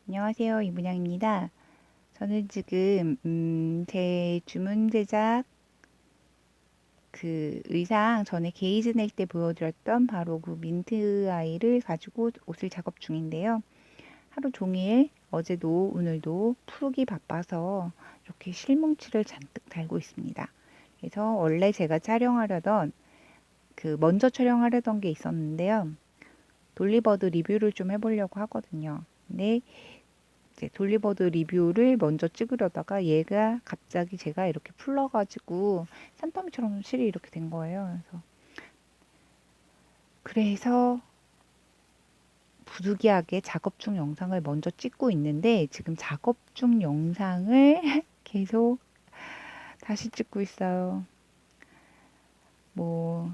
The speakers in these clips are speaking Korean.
안녕하세요. 이문영입니다. 저는 지금 제 주문 제작 그 의상 전에 게이즈 낼 때 보여드렸던 바로 그 민트 아이를 가지고 옷을 작업 중인데요. 하루 종일 어제도 오늘도 푸르기 바빠서 이렇게 실뭉치를 잔뜩 달고 있습니다. 그래서 원래 제가 촬영하려던 먼저 촬영하려던 게 있었는데요. 돌리버드 리뷰를 좀 해보려고 하거든요. 근데 이제 돌리버드 리뷰를 먼저 찍으려다가 얘가 갑자기 제가 이렇게 풀러가지고 산더미처럼 실이 이렇게 된 거예요. 그래서 부득이하게 작업 중 영상을 먼저 찍고 있는데 지금 작업 중 영상을 계속 다시 찍고 있어요. 뭐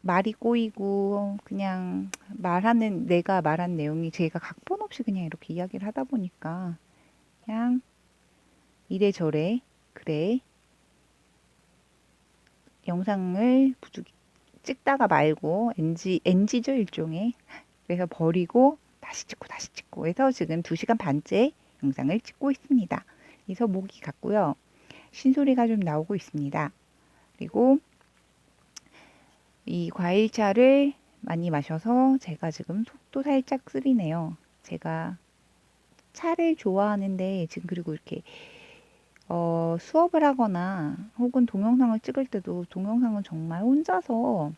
말이 꼬이고 그냥 내가 말한 내용이 제가 각본 없이 그냥 이렇게 이야기를 하다 보니까 그냥 이래저래 그래 영상을 찍다가 말고 NG죠 일종의. 그래서 버리고 다시 찍고 다시 찍고 해서 지금 2시간 반째 영상을 찍고 있습니다. 그래서 목이 갔고요. 신소리가 좀 나오고 있습니다. 그리고 이 과일차를 많이 마셔서 제가 지금 속도 살짝 쓰리네요. 제가 차를 좋아하는데 지금 그리고 이렇게 수업을 하거나 혹은 동영상을 찍을 때도 동영상은 정말 혼자서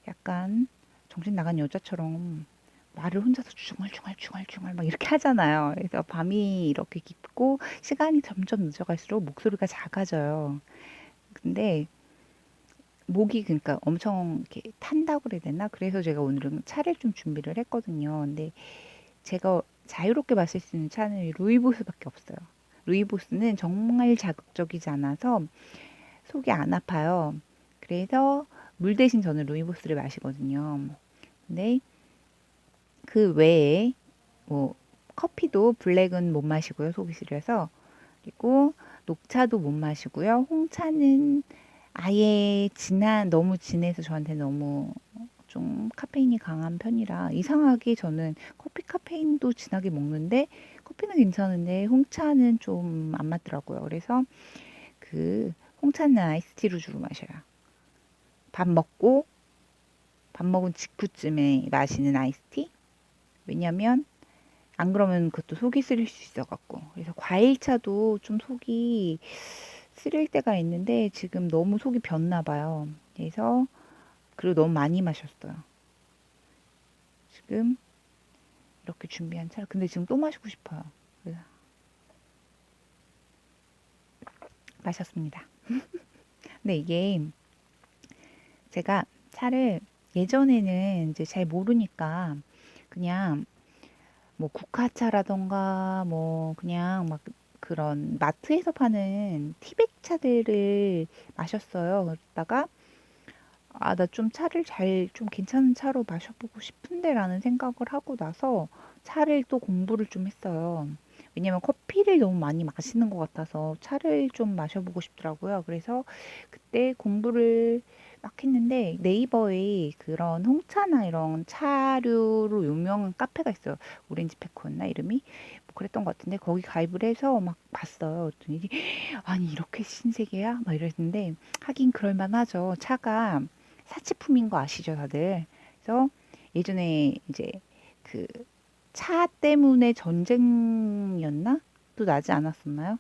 약간 정신 나간 여자처럼 말을 혼자서 중얼중얼 막 이렇게 하잖아요. 그래서 밤이 이렇게 깊고 시간이 점점 늦어갈수록 목소리가 작아져요. 근데 목이 그러니까 엄청 이렇게 탄다고 그래야 되나? 그래서 제가 오늘은 차를 좀 준비를 했거든요. 근데 제가 자유롭게 마실 수 있는 차는 루이보스밖에 없어요. 루이보스는 정말 자극적이지 않아서 속이 안 아파요. 그래서 물 대신 저는 루이보스를 마시거든요. 근데 그 외에 뭐 커피도 블랙은 못 마시고요. 속이 쓰려서. 그리고 녹차도 못 마시고요. 홍차는 아예 너무 진해서 저한테 너무 좀 카페인이 강한 편이라 이상하게 저는 커피 카페인도 진하게 먹는데 커피는 괜찮은데 홍차는 좀 안 맞더라고요. 그래서 홍차는 아이스티로 주로 마셔요. 밥 먹고 밥 먹은 직후쯤에 마시는 아이스티? 왜냐면 안 그러면 그것도 속이 쓰릴 수 있어갖고. 그래서 과일차도 좀 속이 쓰릴 때가 있는데 지금 너무 속이 변나 봐요. 그래서 그리고 너무 많이 마셨어요. 지금 이렇게 준비한 차. 근데 지금 또 마시고 싶어요. 그래서 마셨습니다. 근데 이게 제가 차를 예전에는 이제 잘 모르니까 그냥 뭐 국화차라던가 뭐 그냥 막 그런 마트에서 파는 티백 차들을 마셨어요. 그러다가 아, 나 좀 차를 좀 괜찮은 차로 마셔보고 싶은데 라는 생각을 하고 나서 차를 또 공부를 좀 했어요. 왜냐면 커피를 너무 많이 마시는 것 같아서 차를 좀 마셔보고 싶더라고요. 그래서 그때 공부를 막 했는데 네이버에 그런 홍차나 이런 차류로 유명한 카페가 있어요. 오렌지 페코였나 이름이? 뭐 그랬던 것 같은데 거기 가입을 해서 막 봤어요. 그랬더니 아니 이렇게 신세계야? 막 이랬는데 하긴 그럴만하죠. 차가 사치품인 거 아시죠, 다들? 그래서 예전에 이제 그 차 때문에 전쟁이었나? 또 나지 않았었나요?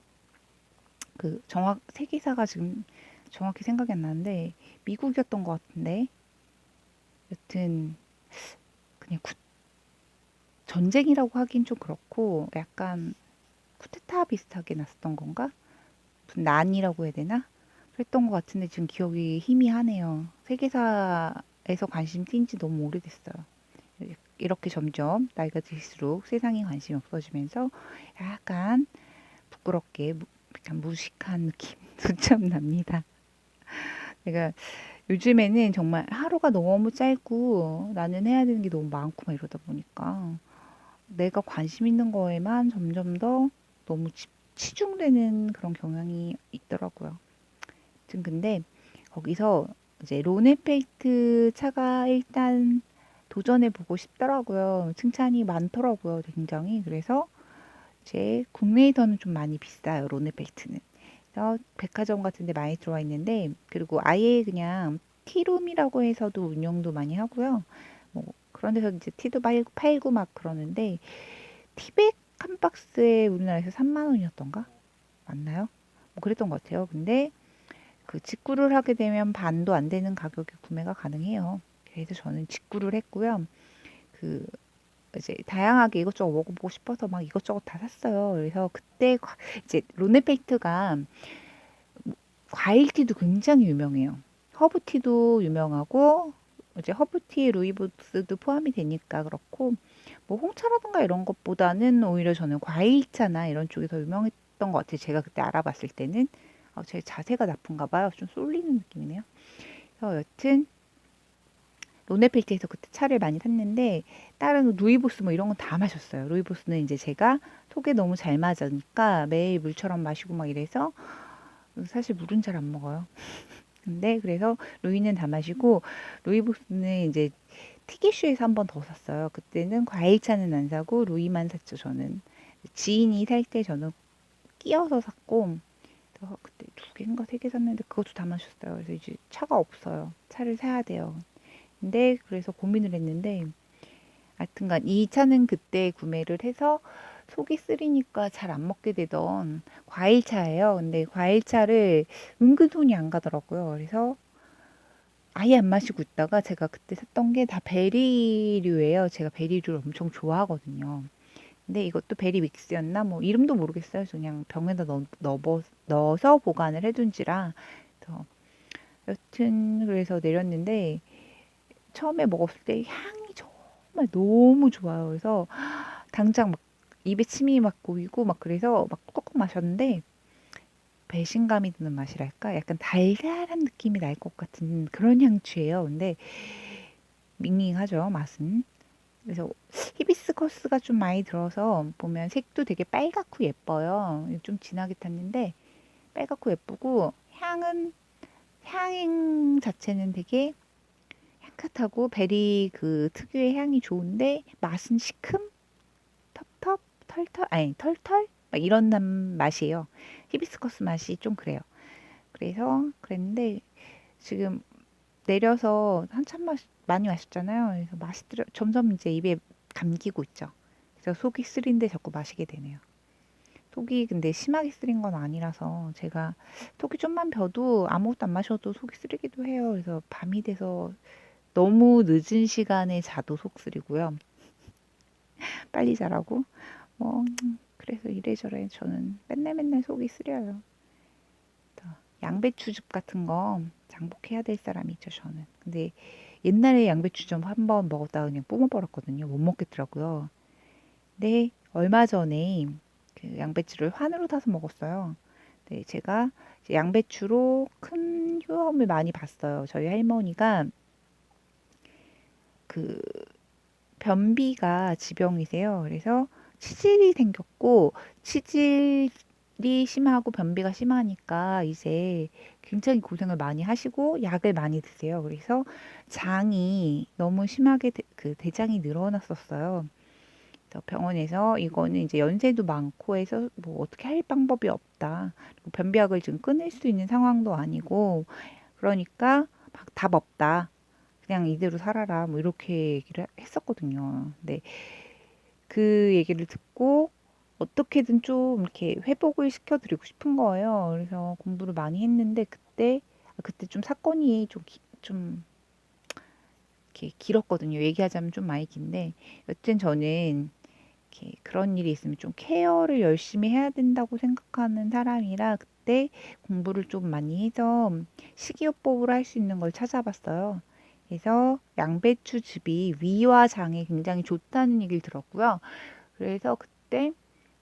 세계사가 지금 정확히 생각이 안 나는데 미국이었던 것 같은데 여튼 그냥 전쟁이라고 하긴 좀 그렇고 약간 쿠데타 비슷하게 났었던 건가? 무슨 난이라고 해야 되나? 그랬던 것 같은데 지금 기억이 희미하네요. 세계사에서 관심 띈 지 너무 오래됐어요. 이렇게 점점 나이가 들수록 세상에 관심이 없어지면서 약간 부끄럽게 약간 무식한 느낌도 좀 납니다. 제가 요즘에는 정말 하루가 너무 짧고 나는 해야 되는 게 너무 많고 막 이러다 보니까 내가 관심 있는 거에만 점점 더 너무 치중되는 그런 경향이 있더라고요. 지금 근데 거기서 이제 론에펠트 차가 일단 도전해 보고 싶더라고요. 칭찬이 많더라고요, 굉장히. 그래서 이제 국내에서는 좀 많이 비싸요, 론네펠트는. 그래서 백화점 같은 데 많이 들어와 있는데, 그리고 아예 그냥 티룸이라고 해서도 운영도 많이 하고요. 뭐 그런 데서 이제 티도 팔고 막 그러는데, 티백 한 박스에 우리나라에서 3만 원이었던가? 맞나요? 뭐 그랬던 것 같아요. 근데 그 직구를 하게 되면 반도 안 되는 가격에 구매가 가능해요. 그래서 저는 직구를 했고요. 그 이제 다양하게 이것저것 먹어보고 싶어서 막 이것저것 다 샀어요. 그래서 그때 이제 론네펠트가 과일티도 굉장히 유명해요. 허브티도 유명하고 이제 허브티 루이보스도 포함이 되니까 그렇고 뭐 홍차라든가 이런 것보다는 오히려 저는 과일차나 이런 쪽이 더 유명했던 것 같아요. 제가 그때 알아봤을 때는 제 자세가 나쁜가 봐요. 좀 쏠리는 느낌이네요. 그래서 여튼 론네펠트에서 그때 차를 많이 탔는데 다른 루이보스 뭐 이런 건 다 마셨어요. 루이보스는 이제 제가 속에 너무 잘 맞으니까 매일 물처럼 마시고 막 이래서 사실 물은 잘 안 먹어요. 근데 그래서 루이는 다 마시고 루이보스는 이제 티켓쇼에서 한 번 더 샀어요. 그때는 과일차는 안 사고 루이만 샀죠. 저는 지인이 살 때 저는 끼어서 샀고 그래서 그때 두 개인가 세 개 샀는데 그것도 다 마셨어요. 그래서 이제 차가 없어요. 차를 사야 돼요. 근데 그래서 고민을 했는데 하여튼간 이 차는 그때 구매를 해서 속이 쓰리니까 잘 안 먹게 되던 과일차예요. 근데 과일차를 은근 손이 안 가더라고요. 그래서 아예 안 마시고 있다가 제가 그때 샀던 게 다 베리류예요. 제가 베리류를 엄청 좋아하거든요. 근데 이것도 베리 믹스였나? 뭐 이름도 모르겠어요. 그냥 병에다 넣어서 보관을 해둔지라. 그래서 여튼 그래서 내렸는데 처음에 먹었을 때 향이 정말 너무 좋아요. 그래서 당장 막 입에 침이 막 고이고 막 그래서 막 꿀꺽 마셨는데 배신감이 드는 맛이랄까? 약간 달달한 느낌이 날 것 같은 그런 향취예요. 근데 밍밍하죠, 맛은. 그래서 히비스커스가 좀 많이 들어서 보면 색도 되게 빨갛고 예뻐요. 좀 진하게 탔는데 빨갛고 예쁘고 향 자체는 되게 향긋하고 베리 그 특유의 향이 좋은데 맛은 시큼 텁텁 털털 아니 털털 막 이런 맛이에요. 히비스커스 맛이 좀 그래요. 그래서 그랬는데 지금 내려서 한참 많이 마셨잖아요. 그래서 점점 이제 입에 감기고 있죠. 그래서 속이 쓰린데 자꾸 마시게 되네요. 속이 근데 심하게 쓰린 건 아니라서 제가 속이 좀만 벼도 아무것도 안 마셔도 속이 쓰리기도 해요. 그래서 밤이 돼서 너무 늦은 시간에 자도 속 쓰리고요. 빨리 자라고 뭐 그래서 이래저래 저는 맨날 속이 쓰려요. 양배추즙 같은 거 장복해야 될 사람이 있죠, 저는. 근데 옛날에 양배추즙 한 번 먹었다가 그냥 뿜어버렸거든요. 못 먹겠더라고요. 근데 얼마 전에 그 양배추를 환으로 타서 먹었어요. 네, 제가 이제 양배추로 큰 효험을 많이 봤어요. 저희 할머니가 그 변비가 지병이세요. 그래서 치질이 생겼고 치질이 심하고 변비가 심하니까 이제 굉장히 고생을 많이 하시고 약을 많이 드세요. 그래서 장이 너무 심하게 그 대장이 늘어났었어요. 그래서 병원에서 이거는 이제 연세도 많고 해서 뭐 어떻게 할 방법이 없다. 그리고 변비약을 지금 끊을 수 있는 상황도 아니고 그러니까 막 답 없다. 그냥 이대로 살아라. 뭐 이렇게 얘기를 했었거든요. 근데 그 얘기를 듣고 어떻게든 좀 이렇게 회복을 시켜드리고 싶은 거예요. 그래서 공부를 많이 했는데 그때 좀 사건이 좀 이렇게 길었거든요. 얘기하자면 좀 많이 긴데 여튼 저는 이렇게 그런 일이 있으면 좀 케어를 열심히 해야 된다고 생각하는 사람이라 그때 공부를 좀 많이 해서 식이요법으로 할 수 있는 걸 찾아봤어요. 그래서 양배추즙이 위와 장에 굉장히 좋다는 얘기를 들었고요. 그래서 그때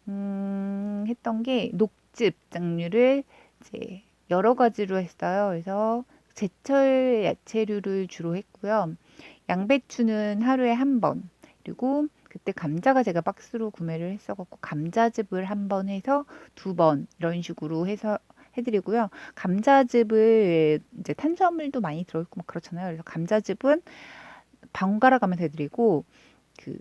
했던 게 녹즙 장류를 이제 여러 가지로 했어요. 그래서 제철 야채류를 주로 했고요. 양배추는 하루에 한 번, 그리고 그때 감자가 제가 박스로 구매를 했어갖고 감자즙을 한 번 해서 두 번 이런 식으로 해서 해드리고요. 감자즙을 이제 탄수화물도 많이 들어있고 막 그렇잖아요. 그래서 감자즙은 번갈아 가면서 해드리고 그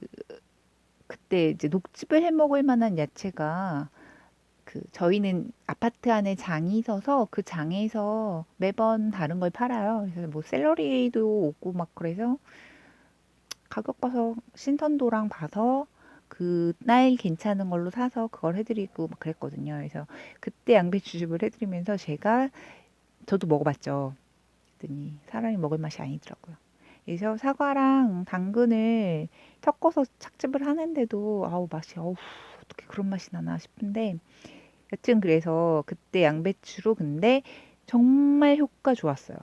그때 이제 녹즙을 해 먹을 만한 야채가 저희는 아파트 안에 장이 있어서 그 장에서 매번 다른 걸 팔아요. 그래서 뭐 샐러리도 오고 막 그래서 가격 봐서 신선도랑 봐서 그날 괜찮은 걸로 사서 그걸 해드리고 막 그랬거든요. 그래서 그때 양배추즙을 해드리면서 저도 먹어봤죠. 그랬더니 사람이 먹을 맛이 아니더라고요. 그래서 사과랑 당근을 섞어서 착즙을 하는데도 아우 맛이 어떻게 그런 맛이 나나 싶은데 여튼 그래서 그때 양배추로 근데 정말 효과 좋았어요.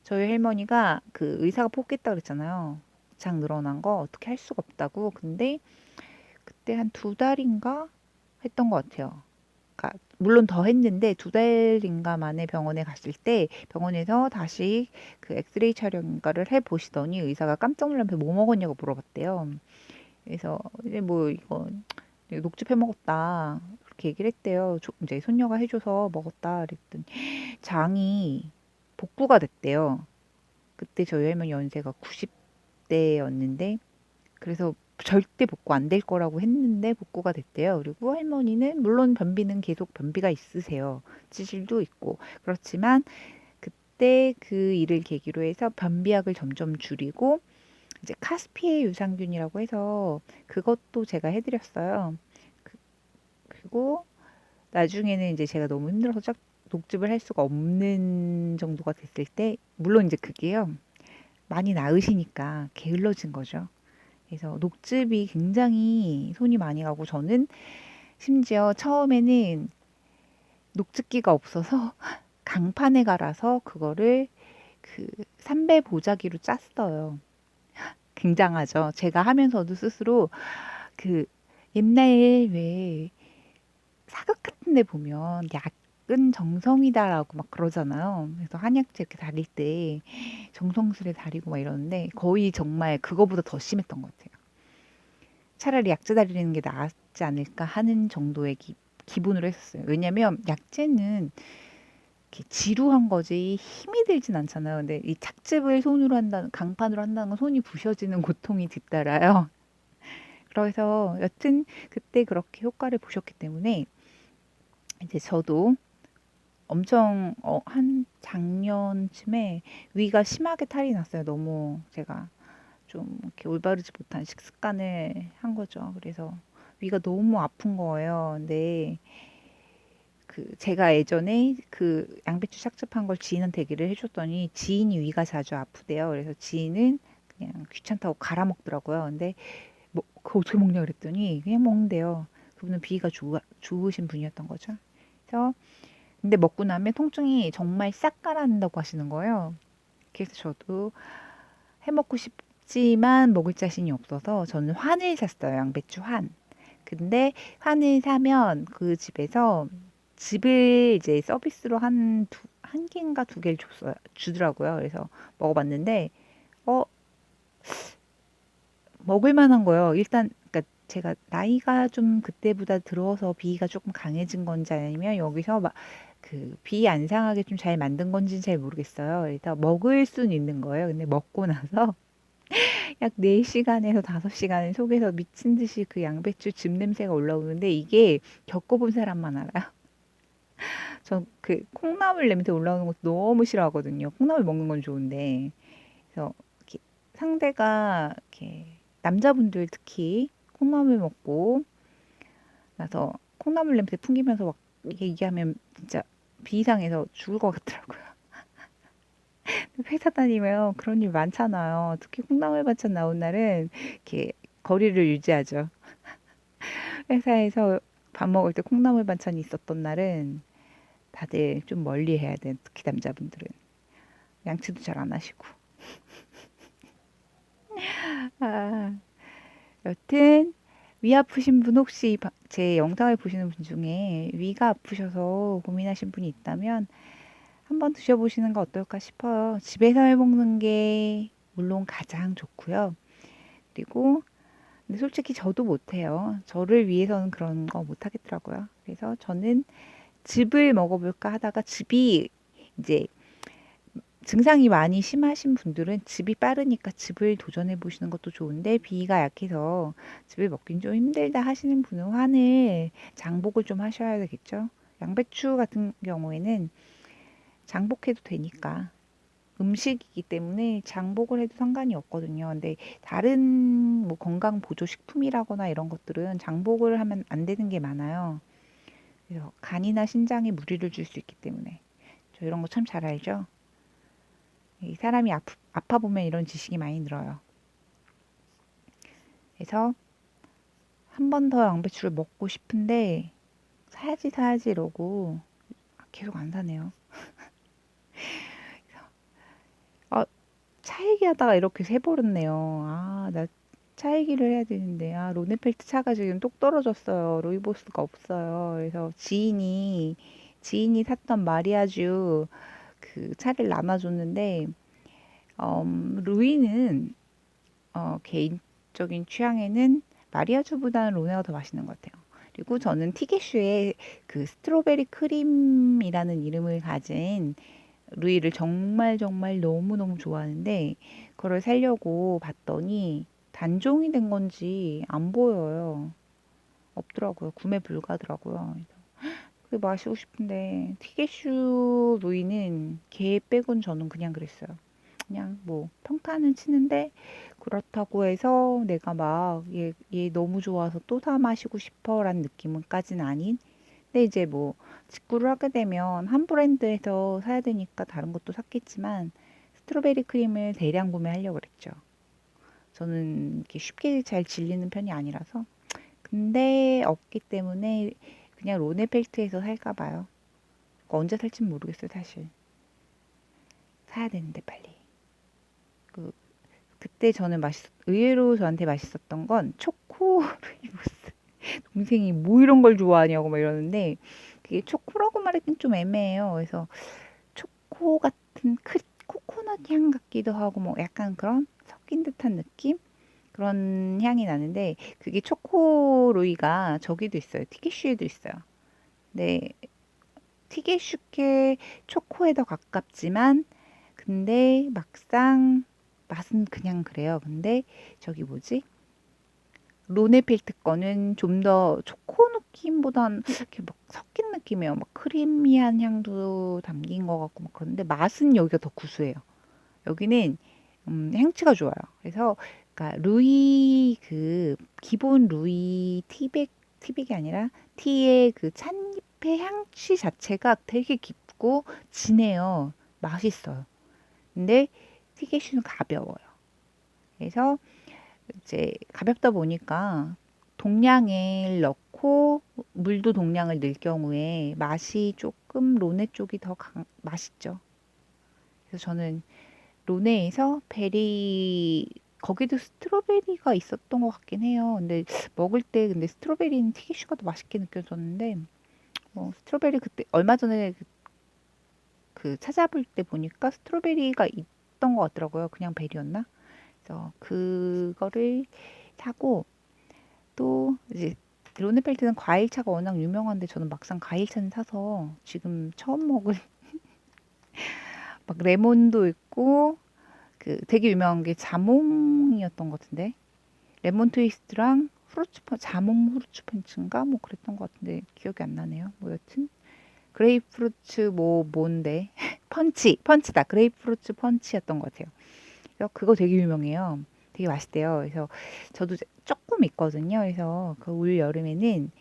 저희 할머니가 그 의사가 포기했다 그랬잖아요. 장 늘어난 거 어떻게 할 수가 없다고. 근데 그때 한 두 달인가 했던 것 같아요. 그러니까 물론 더 했는데 두 달인가 만에 병원에 갔을 때 병원에서 다시 그 엑스레이 촬영가를 해 보시더니 의사가 깜짝 놀라면서 뭐 먹었냐고 물어봤대요. 그래서 이제 뭐 이거 녹즙 해 먹었다 그렇게 얘기를 했대요. 이제 손녀가 해줘서 먹었다 그랬더니 장이 복부가 됐대요. 그때 저희 할머니 연세가 90대였는데 그래서 절대 복구 안 될 거라고 했는데 복구가 됐대요. 그리고 할머니는 물론 변비는 계속 변비가 있으세요. 치질도 있고 그렇지만 그때 그 일을 계기로 해서 변비약을 점점 줄이고 이제 카스피해 유산균이라고 해서 그것도 제가 해드렸어요. 그- 그리고 나중에는 이제 제가 너무 힘들어서 녹즙을 할 수가 없는 정도가 됐을 때 물론 이제 그게요. 많이 나으시니까 게을러진 거죠. 그래서 녹즙이 굉장히 손이 많이 가고 저는 심지어 처음에는 녹즙기가 없어서 강판에 갈아서 그거를 그 삼배 보자기로 짰어요. 굉장하죠. 제가 하면서도 스스로 그 옛날에 왜 사극 같은 데 보면 약은 정성이다라고 막 그러잖아요. 그래서 한약재 이렇게 다릴 때 정성스레 다리고 막 이러는데 거의 정말 그거보다 더 심했던 것 같아요. 차라리 약재 다리는 게 낫지 않을까 하는 정도의 기분으로 했었어요. 왜냐면 약재는 이렇게 지루한 거지 힘이 들진 않잖아요. 근데 이 착즙을 손으로 한다는 강판으로 한다는 건 손이 부셔지는 고통이 뒤따라요. 그래서 여튼 그때 그렇게 효과를 보셨기 때문에 이제 저도 엄청 한 작년쯤에 위가 심하게 탈이 났어요. 너무 제가 좀 이렇게 올바르지 못한 식습관을 한 거죠. 그래서 위가 너무 아픈 거예요. 근데 제가 예전에 그 양배추 삭즙한 걸 지인한테 얘기를 해줬더니 지인이 위가 자주 아프대요. 그래서 지인은 그냥 귀찮다고 갈아 먹더라고요. 근데 그거 어떻게 먹냐 그랬더니 그냥 먹는데요. 그분은 비위가 좋으신 분이었던 거죠. 그래서 근데 먹고 나면 통증이 정말 싹 가라앉는다고 하시는 거예요. 그래서 저도 해먹고 싶지만 먹을 자신이 없어서 저는 환을 샀어요. 양배추 환. 근데 환을 사면 그 집에서 즙을 이제 서비스로 한 개인가 두 개를 주더라고요. 그래서 먹어봤는데, 어, 먹을 만한 거예요. 일단, 그러니까 제가 나이가 좀 그때보다 들어서 비위가 조금 강해진 건지 아니면 여기서 막 비 안 상하게 좀 잘 만든 건지는 잘 모르겠어요. 그래서 먹을 수는 있는 거예요. 근데 먹고 나서 약 4시간에서 5시간 속에서 미친 듯이 그 양배추 즙 냄새가 올라오는데 이게 겪어본 사람만 알아요. 전 콩나물 냄새 올라오는 것도 너무 싫어하거든요. 콩나물 먹는 건 좋은데. 그래서 이렇게 상대가 이렇게 남자분들 특히 콩나물 먹고 나서 콩나물 냄새 풍기면서 막 얘기하면 진짜 비이상해서 죽을 것 같더라고요. 회사 다니면 그런 일 많잖아요. 특히 콩나물 반찬 나온 날은 이렇게 거리를 유지하죠. 회사에서 밥 먹을 때 콩나물 반찬이 있었던 날은 다들 좀 멀리 해야 돼. 특히 남자분들은. 양치도 잘 안 하시고. 아, 여튼 위 아프신 분 혹시 제 영상을 보시는 분 중에 위가 아프셔서 고민하신 분이 있다면 한번 드셔보시는 거 어떨까 싶어요. 집에서 해 먹는 게 물론 가장 좋고요. 그리고 근데 솔직히 저도 못해요. 저를 위해서는 그런 거 못하겠더라고요. 그래서 저는 즙을 먹어볼까 하다가 즙이 이제 증상이 많이 심하신 분들은 즙이 빠르니까 즙을 도전해 보시는 것도 좋은데 비위가 약해서 즙을 먹긴 좀 힘들다 하시는 분은 환을 장복을 좀 하셔야 되겠죠. 양배추 같은 경우에는 장복해도 되니까 음식이기 때문에 장복을 해도 상관이 없거든요. 근데 다른 뭐 건강 보조 식품이라거나 이런 것들은 장복을 하면 안 되는 게 많아요. 그래서 간이나 신장에 무리를 줄 수 있기 때문에 저 이런 거 참 잘 알죠. 이 사람이 아파 보면 이런 지식이 많이 늘어요. 그래서 한 번 더 양배추를 먹고 싶은데 사야지 이러고 계속 안 사네요. 아, 차 얘기하다가 이렇게 새버렸네요. 아, 나 차 얘기를 해야 되는데, 아, 로네펠트 차가 지금 똑 떨어졌어요. 로이보스가 없어요. 그래서 지인이 샀던 마리아주 그 차를 나눠줬는데, 루이는, 개인적인 취향에는 마리아주보다는 로네가 더 맛있는 것 같아요. 그리고 저는 티게슈의 그 스트로베리 크림이라는 이름을 가진 루이를 정말 너무너무 좋아하는데 그걸 사려고 봤더니 단종이 된 건지 안 보여요. 없더라고요. 구매 불가더라고요. 그래서 그게 마시고 싶은데 티게슈 루이는 걔 빼곤 저는 그냥 그랬어요. 그냥 뭐 평타는 치는데 그렇다고 해서 내가 막 얘 너무 좋아서 또 사 마시고 싶어라는 느낌은까지는 아닌. 근데 이제 뭐 직구를 하게 되면 한 브랜드에서 사야 되니까 다른 것도 샀겠지만 스트로베리 크림을 대량 구매하려고 그랬죠. 저는 이렇게 쉽게 잘 질리는 편이 아니라서. 근데 없기 때문에 그냥 로네펠트에서 살까 봐요. 언제 살진 모르겠어요, 사실. 사야 되는데 빨리. 그 그때 저는 의외로 저한테 맛있었던 건 초코 루이보스. 동생이 뭐 이런 걸 좋아하냐고 막 이러는데 그게 초코라고 말하긴 좀 애매해요. 그래서 초코 같은 코코넛 향 같기도 하고 뭐 약간 그런 섞인 듯한 느낌? 그런 향이 나는데 그게 초코로이가 저기도 있어요. 티게슈에도 있어요. 네, 티게슈께 초코에 더 가깝지만 근데 막상 맛은 그냥 그래요. 근데 저기 뭐지? 로네필트 거는 좀 더 초코 느낌보단 이렇게 막 섞인 느낌이에요. 막 크리미한 향도 담긴 것 같고 막 그런데 맛은 여기가 더 구수해요. 여기는 향치가 좋아요. 그래서 그러니까 루이 그 기본 루이 티백이 아니라 티의 그 찻잎의 향치 자체가 되게 깊고 진해요. 맛있어요. 근데 티게슈는 가벼워요. 그래서 이제 가볍다 보니까 동량을 넣고 물도 동량을 넣을 경우에 맛이 조금 로네 쪽이 더 맛있죠. 그래서 저는 로네에서 베리 거기도 스트로베리가 있었던 것 같긴 해요. 근데 먹을 때 근데 스트로베리는 티게슈가 더 맛있게 느껴졌는데 스트로베리 그때 얼마 전에 그 찾아볼 때 보니까 스트로베리가 있던 것 같더라고요. 그냥 베리였나? 그래서 그거를 사고 또 이제 로네펠트는 과일차가 워낙 유명한데 저는 막상 과일차는 사서 지금 처음 먹을 막 레몬도 있고 그 되게 유명한 게 자몽이었던 것 같은데 레몬 트위스트랑 자몽 후르츠 펀치인가 뭐 그랬던 것 같은데 기억이 안 나네요. 뭐 여튼 그레이프루츠 뭐 뭔데 펀치다 그레이프루츠 펀치였던 것 같아요. 그래서 그거 되게 유명해요. 되게 맛있대요. 그래서 저도 조금 있거든요. 그래서 그 올 여름에는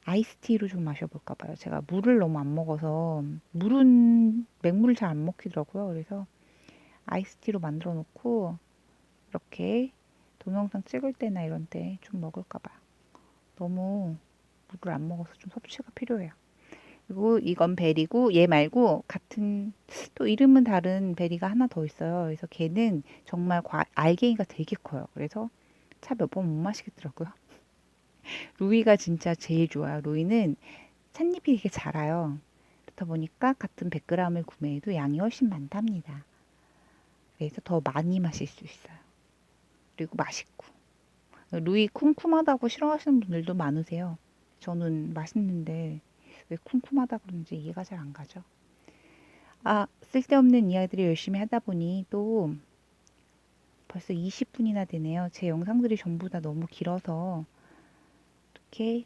아이스티로 좀 마셔볼까 봐요. 제가 물을 너무 안 먹어서 물은 맹물을 잘 안 먹히더라고요. 그래서 아이스티로 만들어 놓고 이렇게 동영상 찍을 때나 이런 때 좀 먹을까 봐요. 너무 물을 안 먹어서 좀 섭취가 필요해요. 그리고 이건 베리고 얘 말고 같은 또 이름은 다른 베리가 하나 더 있어요. 그래서 걔는 정말 알갱이가 되게 커요. 그래서 차 몇 번 못 마시겠더라고요. 루이가 진짜 제일 좋아요. 루이는 찻잎이 되게 작아요. 그렇다 보니까 같은 100g을 구매해도 양이 훨씬 많답니다. 그래서 더 많이 마실 수 있어요. 그리고 맛있고. 루이 쿰쿰하다고 싫어하시는 분들도 많으세요. 저는 맛있는데 왜 쿰쿰하다 그런지 이해가 잘 안 가죠. 쓸데없는 이야기들을 열심히 하다 보니 또 벌써 20분이나 되네요. 제 영상들이 전부 다 너무 길어서 이렇게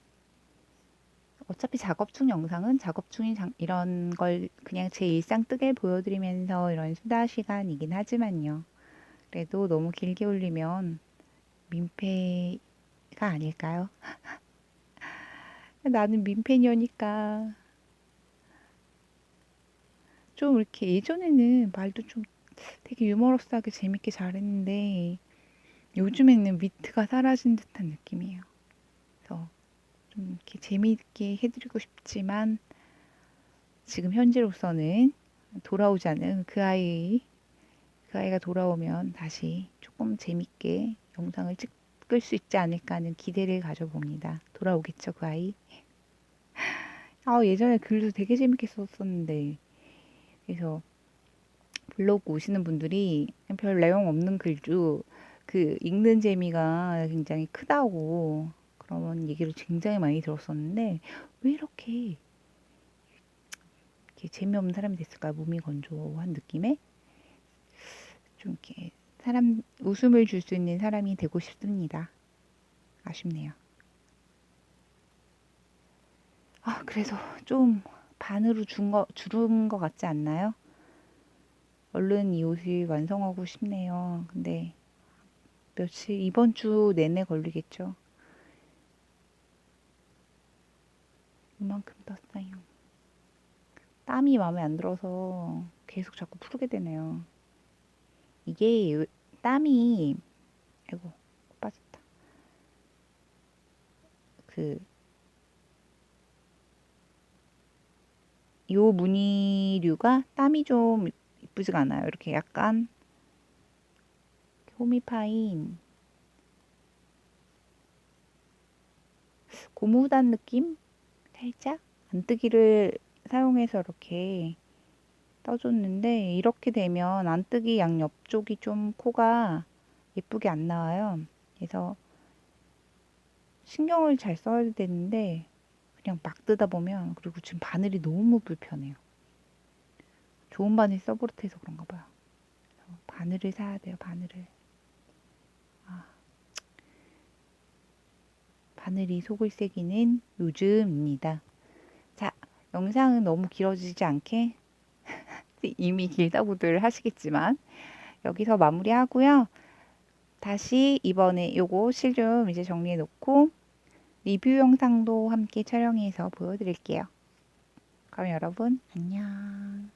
어차피 작업 중 영상은 작업 중인 이런 걸 그냥 제 일상 뜨개 보여드리면서 이런 수다 시간이긴 하지만요. 그래도 너무 길게 올리면 민폐가 아닐까요? 나는 민폐녀니까 좀 이렇게 예전에는 말도 좀 되게 유머러스하게 재밌게 잘했는데 요즘에는 위트가 사라진 듯한 느낌이에요. 그래서 좀 이렇게 재미있게 해드리고 싶지만 지금 현재로서는 돌아오지 않은 그 아이가 돌아오면 다시 조금 재밌게 영상을 찍을 수 있지 않을까 하는 기대를 가져봅니다. 돌아오겠죠, 그 아이? 예전에 글도 되게 재밌게 썼었는데 그래서 블로그 오시는 분들이 별 내용 없는 글도 그 읽는 재미가 굉장히 크다고 그런 얘기를 굉장히 많이 들었었는데 왜 이렇게 재미없는 사람이 됐을까요? 몸이 건조한 느낌에 좀 이렇게 사람 웃음을 줄 수 있는 사람이 되고 싶습니다. 아쉽네요. 그래서 좀 반으로 줄은 것 같지 않나요? 얼른 이 옷을 완성하고 싶네요. 근데 이번 주 내내 걸리겠죠. 이만큼 떴어요. 땀이 마음에 안 들어서 계속 자꾸 풀게 되네요. 이게 땀이, 아이고, 빠졌다. 그, 요 무늬류가 땀이 좀 이쁘지가 않아요. 이렇게 약간 홈이 파인 고무단 느낌? 살짝? 안뜨기를 사용해서 이렇게 떠줬는데 이렇게 되면 안뜨기 양옆쪽이 좀 코가 예쁘게 안 나와요. 그래서 신경을 잘 써야 되는데 그냥 막 뜨다 보면 그리고 지금 바늘이 너무 불편해요. 좋은 바늘 써버릇해서 그런가 봐요. 바늘을 사야 돼요, 바늘을. 바늘이 속을 새기는 요즘입니다. 자, 영상은 너무 길어지지 않게 이미 길다고들 하시겠지만 여기서 마무리하고요. 다시 이번에 요거 실 좀 이제 정리해 놓고 리뷰 영상도 함께 촬영해서 보여드릴게요. 그럼 여러분 안녕.